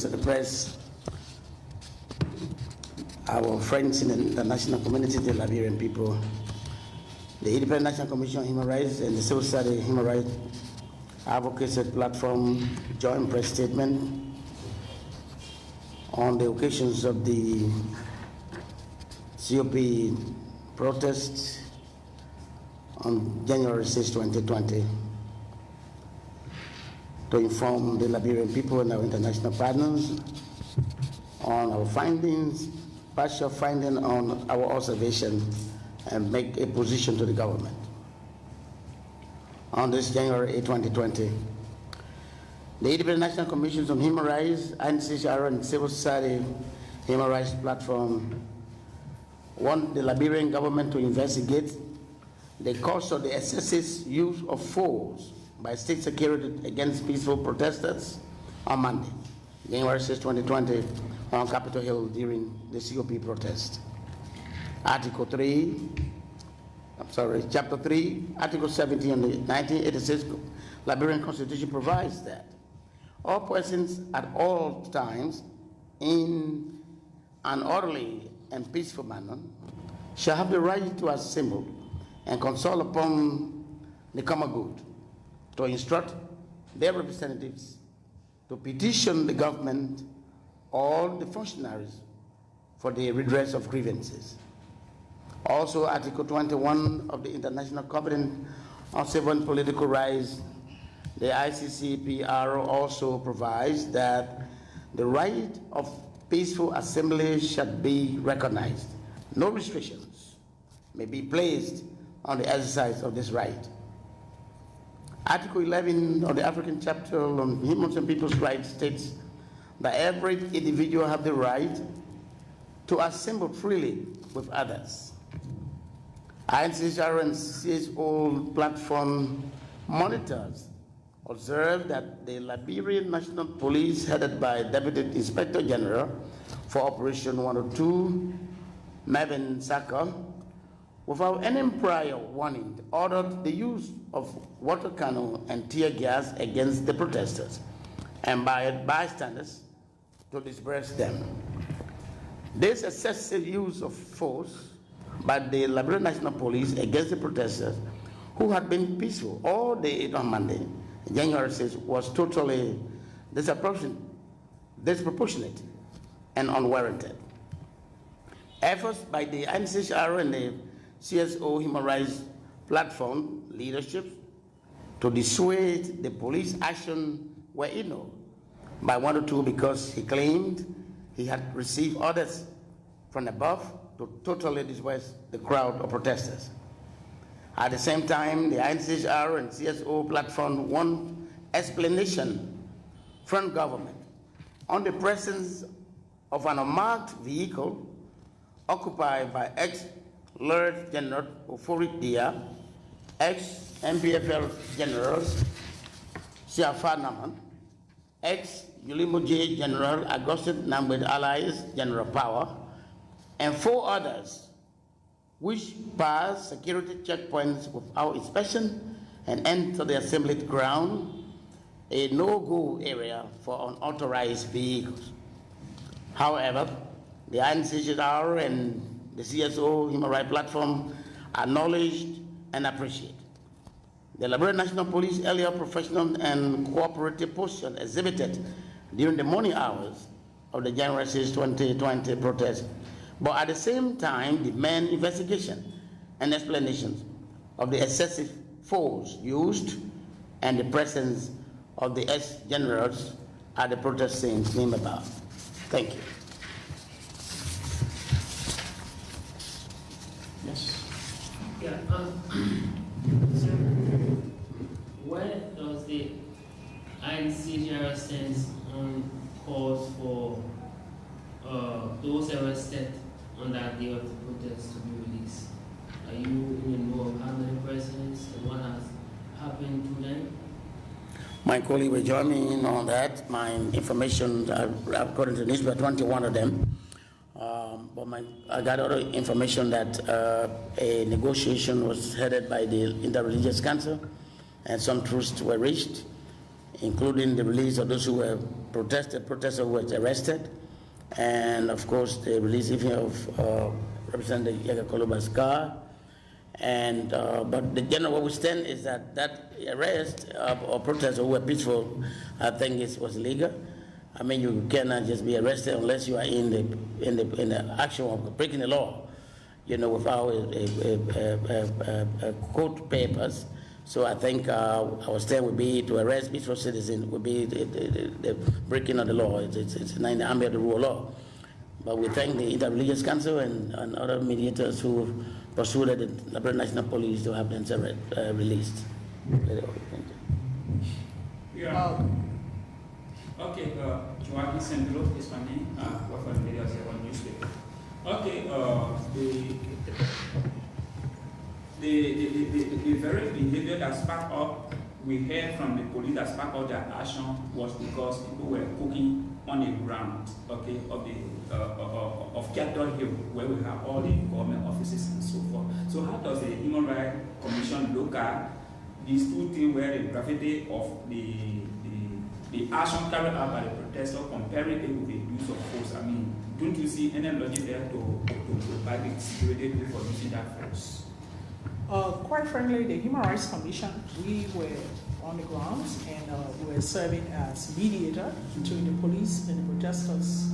To the press, our friends in the international community, the Liberian people, the Independent National Commission on Human Rights and the Civil Society Human Rights Advocacy Platform joint press statement on the occasions of the COP protests on January 6, 2020. To inform the Liberian people and our international partners on our findings, partial finding on our observation, and make a position to the government. On this January 8, 2020, the Independent National Commission on Human Rights, INCHR, and Civil Society Human Rights Platform want the Liberian government to investigate the cause of the excessive use of force by state security against peaceful protesters on Monday, January 6, 2020, on Capitol Hill during the COP protest. Chapter 3, Article 17 of the 1986 Liberian Constitution provides that all persons at all times in an orderly and peaceful manner shall have the right to assemble and consult upon the common good, to instruct their representatives to petition the government or the functionaries for the redress of grievances. Also, Article 21 of the International Covenant on Civil and Political Rights, the ICCPR, also provides that the right of peaceful assembly shall be recognized. No restrictions may be placed on the exercise of this right. Article 11 of the African Chapter on Human and People's Rights states that every individual have the right to assemble freely with others. INCHR and CSO platform monitors observe that the Liberian National Police, headed by Deputy Inspector General for Operation 102, Mervyn Saka, without any prior warning, ordered the use of water cannon and tear gas against the protesters and by bystanders to disperse them. This excessive use of force by the Liberian National Police against the protesters, who had been peaceful all day on Monday, January 6, was totally disproportionate and unwarranted. Efforts by the INCHR and the CSO Human Rights Platform leadership to dissuade the police action were ignored by 102 because he claimed he had received orders from above to totally disperse the crowd of protesters. At the same time, the INCHR and CSO Platform want explanation from government on the presence of an unmarked vehicle occupied by ex-Lieutenant General Oforik Dia, ex-MPFL Generals Siafa Naman, ex-Ulimo J General Augustin Nambed Allies General Power, and 4 others, which pass security checkpoints without inspection and enter the assembly ground, a no-go area for unauthorized vehicles. However, the INCHR and the CSO Human Rights Platform acknowledged and appreciate the Liberian National Police earlier professional and cooperative posture exhibited during the morning hours of the January 6, 2020 protest, but at the same time demand investigation and explanations of the excessive force used and the presence of the ex-generals at the protest scene named above. Thank you. Yes. Yeah. So where does the INCHR stand on calls for those arrested on that day of the protest to be released? Are you in the know of how many persons and what has happened to them? My colleague will join me in on that. My information, according to the newspaper, 21 of them. But I got other information that a negotiation was headed by the Interreligious Council and some truths were reached including the release of those who were protesters who were arrested, and of course the release even of Representative Yaga Koloba's car. And but the general where we stand is that arrest or protesters who were peaceful, I think it was illegal. I mean, you cannot just be arrested unless you are in the action of breaking the law, you know, without court papers. So I think our stand would be to arrest peaceful citizens would be the breaking of the law. It's in the army of the rule of law. But we thank the Interreligious Council and other mediators who persuaded the Liberia National Police to have them released. Yeah. Okay, Joaquin Sendro is my name. Work for the media on newspaper. Okay, the very behavior that sparked up, we heard from the police that sparked up their action was because people were cooking on the ground, okay, of Capitol Hill, where we have all the government offices and so forth. So how does the Human Rights Commission look at these two things where the gravity of the action carried out by the protesters, comparing it with the use of force? I mean, don't you see any logic there to provide the security for using that force? Quite frankly, the Human Rights Commission, we were on the grounds and we were serving as mediator between the police and the protesters,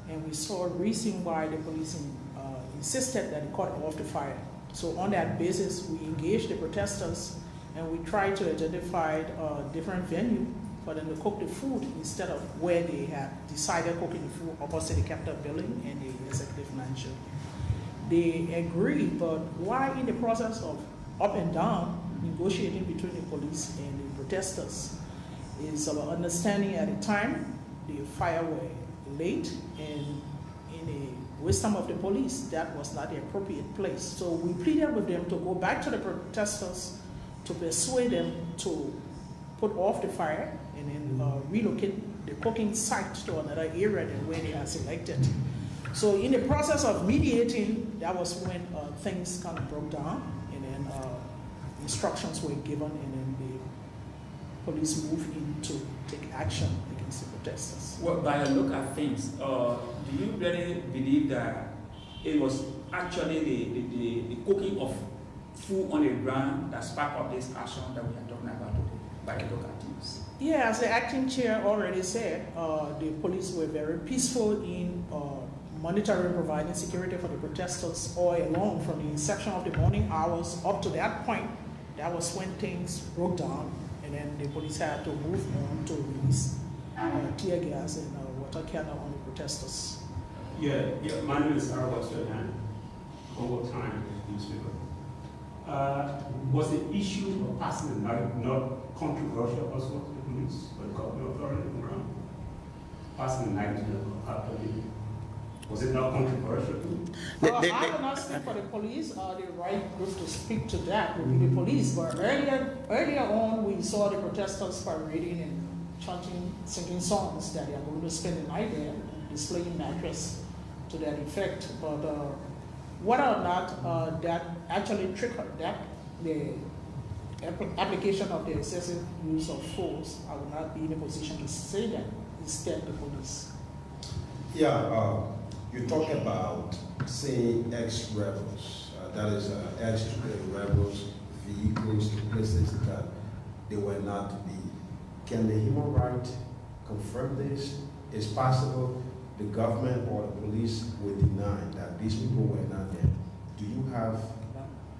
and we saw a reason why the police insisted that they cut off the fire. So on that basis, we engaged the protesters and we tried to identify a different venue for them to cook the food instead of where they had decided cooking the food opposite the Capitol building and the executive mansion. They agreed, but while in the process of up and down negotiating between the police and the protesters, is our understanding at the time the fire were late, and in the wisdom of the police, that was not the appropriate place. So we pleaded with them to go back to the protesters to persuade them to put off the fire and then relocate the cooking site to another area than where they had selected. So in the process of mediating, that was when things kind of broke down, and then instructions were given, and then the police moved in to take action against the protesters. Well, by a look at things, do you really believe that it was actually the cooking of food on the ground that sparked up this action that we are talking about today, by the look at things? Yeah, as the acting chair already said, the police were very peaceful in monitoring, providing security for the protesters all along from the inception of the morning hours up to that point. That was when things broke down, and then the police had to move on to release tear gas and water cannon on the protesters. Yeah, my name is Arwa Sohan, Congo Time newspaper. Was the issue of passing the night not controversial also to the police or the government authority on the ground? Passing the night to the Capitol. Was it not controversial? I will not speak for the police. The right group to speak to that would be the police. But earlier on, we saw the protesters parading and chanting, singing songs that they are going to spend the night there, displaying mattress to that effect. But whether or not that actually triggered that, the application of the excessive use of force, I would not be in a position to say that. Instead, the police. Yeah. You talk about, say, ex-rebels, that is, ex-rebels vehicles, places that they were not to be. Can the human rights confirm this? It's possible the government or the police will deny that these people were not there. Do you have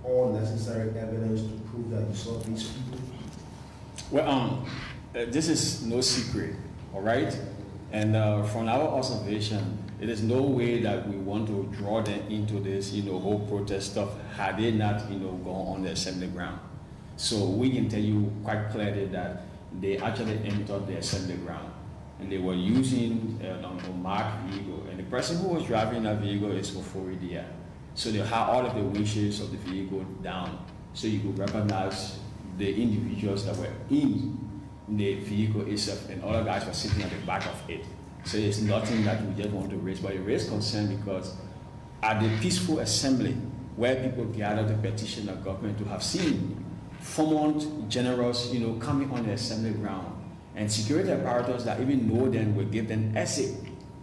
all necessary evidence to prove that you saw these people? Well, this is no secret, all right? And from our observation, it is no way that we want to draw them into this, whole protest stuff had they not, gone on the assembly ground. So we can tell you quite clearly that they actually entered the assembly ground, and they were using a marked vehicle, and the person who was driving that vehicle is Oforidia. So they had all of the windshields of the vehicle down, so you could recognize the individuals that were in the vehicle itself, and other guys were sitting at the back of it. So it's nothing that we just want to raise, but it raised concern because at the peaceful assembly where people gathered to petition the government to have seen former generals, coming on the assembly ground And security apparatus that even know them will give them exit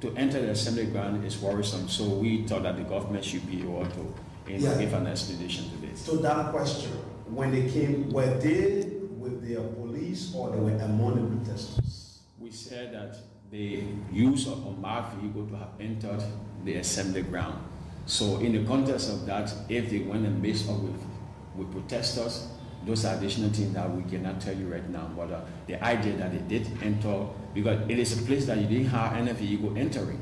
to enter the assembly ground is worrisome. So we thought that the government should be able to give an explanation to this. So that question, when they came, were they with their police or they were among the protesters? We said that the use of a marked vehicle to have entered the assembly ground. So in the context of that, if they went and mixed up with protesters, those are additional things that we cannot tell you right now. But the idea that they did enter, because it is a place that you didn't have any vehicle entering.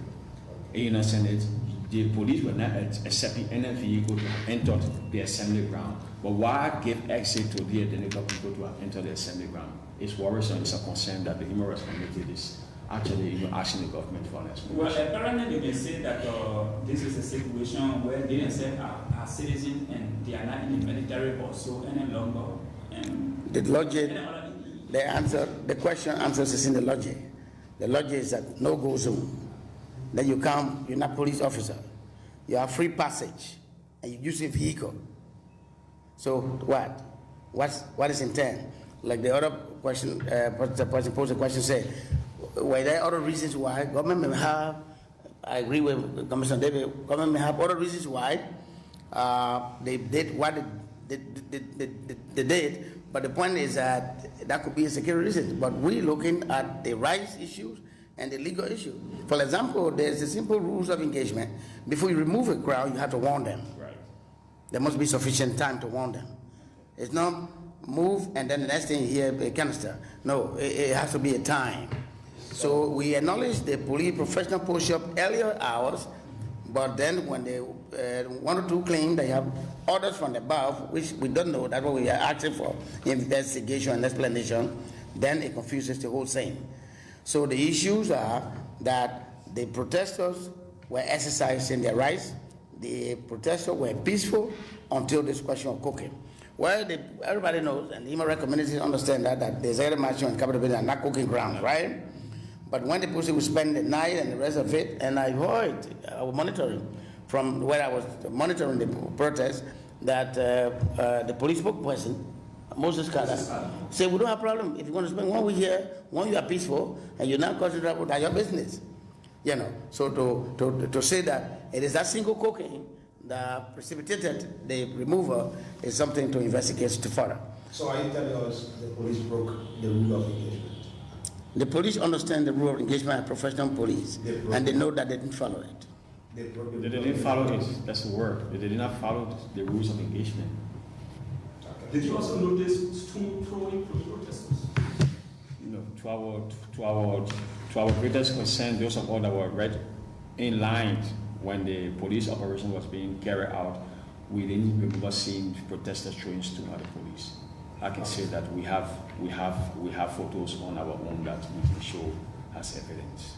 You understand it? The police were not accepting any vehicle to have entered the assembly ground. But why give exit to the identical people to have entered the assembly ground? It's worrisome. It's a concern that the Human Rights Committee is actually asking the government for an explanation. Well, apparently they may say that this is a situation where they themselves are citizens and they are not in the military also any longer. And The logic, the question answers is in the logic. The logic is that no-go zone. Then you come, you're not police officer. You have free passage and you use a vehicle. So what? What is intent? Like the other question, the person posed the question said, were there other reasons why government may have, I agree with Commissioner David, government may have other reasons why they did what they did, but the point is that that could be a security reason. But we're looking at the rights issues and the legal issue. For example, there's a simple rules of engagement. Before you remove a crowd, you have to warn them. Right. There must be sufficient time to warn them. It's not move and then the next thing you hear a canister. No, it has to be a time. So we acknowledge the police professional push up earlier hours, but then when they one or two claim they have orders from the above, which we don't know, that's what we are asking for, investigation and explanation, then it confuses the whole thing. So the issues are that the protesters were exercising their rights, the protesters were peaceful until this question of cooking. Well, everybody knows, and the human rights community understand that there's a march and capital building are not cooking grounds, right? But when the person will spend the night and the rest of it, and I heard, I was monitoring from where I was monitoring the protest, that the police spokesperson, Moses Carter, said, we don't have a problem. If you want to spend 1 week here, 1 year peaceful, and you're not causing trouble, that's your business. You know, so to say that it is that single cocaine that precipitated the removal is something to investigate further. So are you telling us the police broke the rule of engagement? The police understand the rule of engagement as professional police, and they know that they didn't follow it. They didn't follow it. That's the word. They did not follow the rules of engagement. Did you also notice stone throwing from protesters? You know, to our greatest concern, those of us that were right in line when the police operation was being carried out, we didn't remember seeing protesters throwing stones at the police. I can say that we have photos on our own that we can show as evidence.